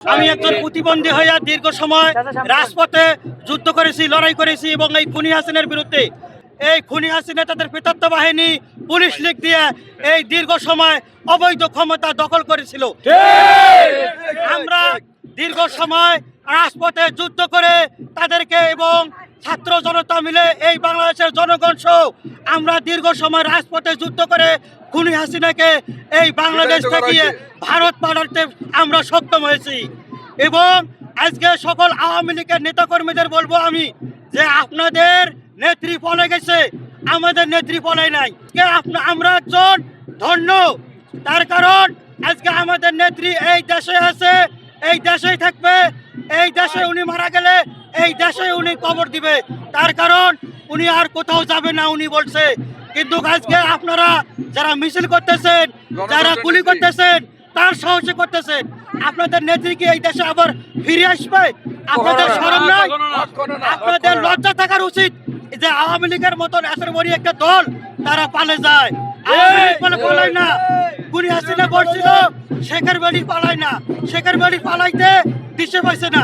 আমি একজন প্রতিবন্ধী হইয়া দীর্ঘ সময় রাজপথে যুদ্ধ করেছি, লড়াই করেছি এবং এই খুনি হাসিনার বিরুদ্ধে। এই খুনি হাসিনা তাদের প্রেতাত্ম বাহিনী পুলিশ লীগ দিয়ে এই দীর্ঘ সময় অবৈধ ক্ষমতা দখল করেছিল। আমরা দীর্ঘ সময় রাজপথে যুদ্ধ করে তাদেরকে এবং ছাত্র জনতা মিলে এই বাংলাদেশের জনগণ সহ আমরা দীর্ঘ সময় রাজপথে যুদ্ধ করে খুনি হাসিনাকে এই বাংলাদেশ থেকে ভারত পাঠাতে আমরা সক্ষম হয়েছি। এবং আজকে সকল আওয়ামী লীগের নেতাকর্মীদের বলবো আমি যে আপনাদের নেত্রী পলায় গেছে, আমাদের নেত্রী পলায় নাই। আমরা একজন ধন্য, তার কারণ আজকে আমাদের নেত্রী এই দেশে আছে, এই দেশেই থাকবে, এই দেশে উনি মারা গেলে এই দেশে উনি কবর দিবে, তার কারণ উনি আর কোথাও যাবে না উনি বলছে। কিন্তু আজকে আপনারা যারা মিছিল করতেছেন, যারা গুলি করতেছেন, তার সাহসী করতেছেন, আপনাদের নেত্রী কি এই দেশে আবার ফিরে আসবে? আপনাদের শরম নাই? আপনাদের লজ্জা থাকার উচিত যে আওয়ামী লীগের মতন এসের বড়ি একটা দল তারা পালে যায়। আওয়ামী লীগ বলে পালায় না। খুনি হাসিনা বলছিল শেখের বাড়ি পালায় না, শেখের বাড়ি পালাইতে দিশে পাইছে না।